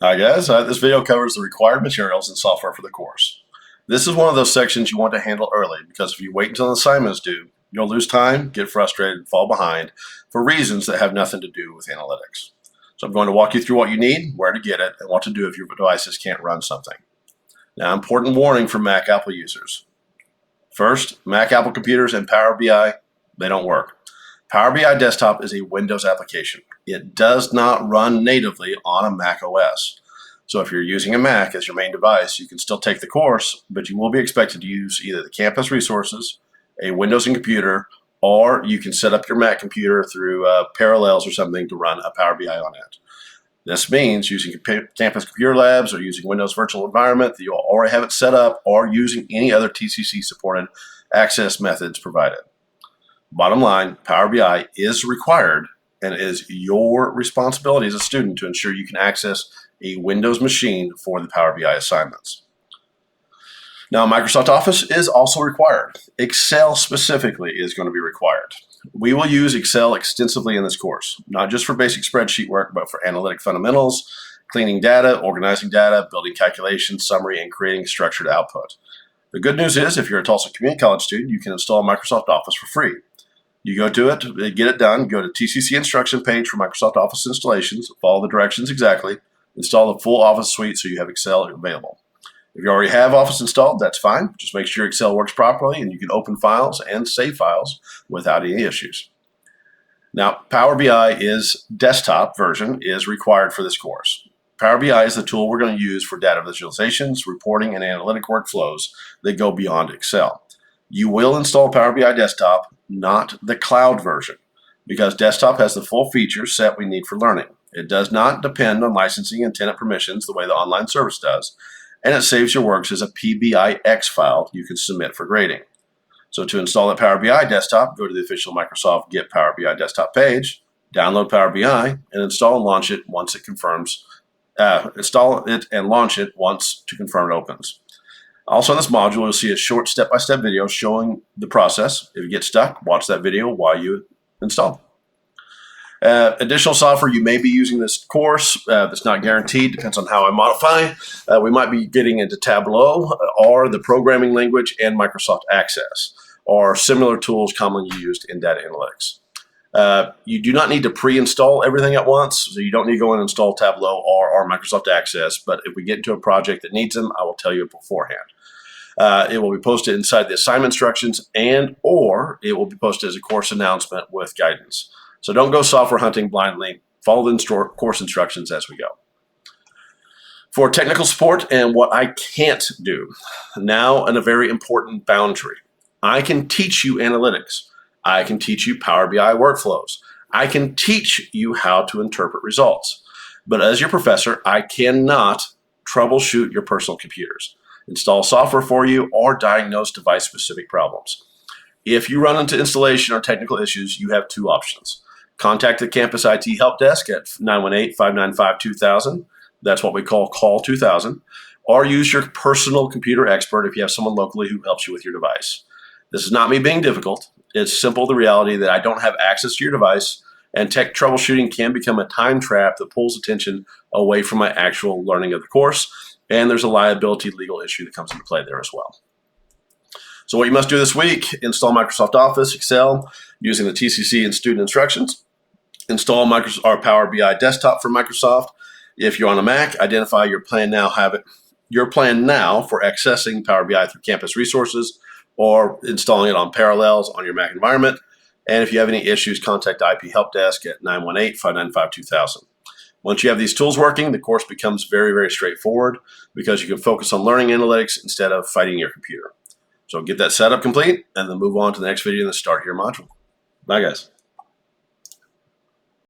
Hi guys, this video covers the required materials and software for the course. This is one of those sections you want to handle early because if you wait until an assignment is due, you'll lose time, get frustrated, and fall behind for reasons that have nothing to do with analytics. So I'm going to walk you through what you need, where to get it, and what to do if your devices can't run something. Now, important warning for Mac Apple users. First, Mac Apple computers and Power BI, they don't work. Power BI Desktop is a Windows application. It does not run natively on a Mac OS. So if you're using a Mac as your main device, you can still take the course, but you will be expected to use either the campus resources, a Windows and computer, or you can set up your Mac computer through Parallels or something to run a Power BI on it. This means using campus computer labs or using Windows virtual environment that you'll already have it set up or using any other TCC supported access methods provided. Bottom line, Power BI is required and it is your responsibility as a student to ensure you can access a Windows machine for the Power BI assignments. Now, Microsoft Office is also required. Excel specifically is going to be required. We will use Excel extensively in this course, not just for basic spreadsheet work, but for analytic fundamentals, cleaning data, organizing data, building calculations, summary, and creating structured output. The good news is if you're a Tulsa Community College student, you can install Microsoft Office for free. You go to it, get it done, go to TCC instruction page for Microsoft Office installations, follow the directions exactly, install the full Office suite so you have Excel available. If you already have Office installed, that's fine. Just make sure Excel works properly and you can open files and save files without any issues. Now, Power BI desktop version is required for this course. Power BI is the tool we're going to use for data visualizations, reporting, and analytic workflows that go beyond Excel. You will install Power BI Desktop, not the cloud version, because Desktop has the full feature set we need for learning. It does not depend on licensing and tenant permissions the way the online service does, and it saves your works as a PBIX file you can submit for grading. So to install the Power BI Desktop, go to the official Microsoft Get Power BI Desktop page, download Power BI, and install and launch it once it confirms. Install it and launch it once to confirm it opens. Also in this module, you'll see a short step-by-step video showing the process. If you get stuck, watch that video while you install. Additional software you may be using this course that's not guaranteed, depends on how I modify. We might be getting into Tableau or the programming language and Microsoft Access or similar tools commonly used in data analytics. You do not need to pre-install everything at once, so you don't need to go and install Tableau or Microsoft Access, but if we get into a project that needs them, I will tell you beforehand. It will be posted inside the assignment instructions or it will be posted as a course announcement with guidance. So don't go software hunting blindly. Follow the course instructions as we go. For technical support and what I can't do, now in a very important boundary. I can teach you analytics. I can teach you Power BI workflows. I can teach you how to interpret results. But as your professor, I cannot troubleshoot your personal computers, install software for you, or diagnose device-specific problems. If you run into installation or technical issues, you have two options. Contact the campus IT help desk at 918-595-2000. That's what we call Call 2000. Or use your personal computer expert if you have someone locally who helps you with your device. This is not me being difficult. It's simple the reality that I don't have access to your device, and tech troubleshooting can become a time trap that pulls attention away from my actual learning of the course, and there's a liability legal issue that comes into play there as well. So what you must do this week, install Microsoft Office, Excel, using the TCC and student instructions. Install Power BI Desktop for Microsoft. If you're on a Mac, identify your plan now for accessing Power BI through campus resources or installing it on Parallels on your Mac environment. And if you have any issues, contact IP Help Desk at 918-595-2000. Once you have these tools working, the course becomes very, very straightforward because you can focus on learning analytics instead of fighting your computer. So get that setup complete and then move on to the next video and start your module. Bye, guys.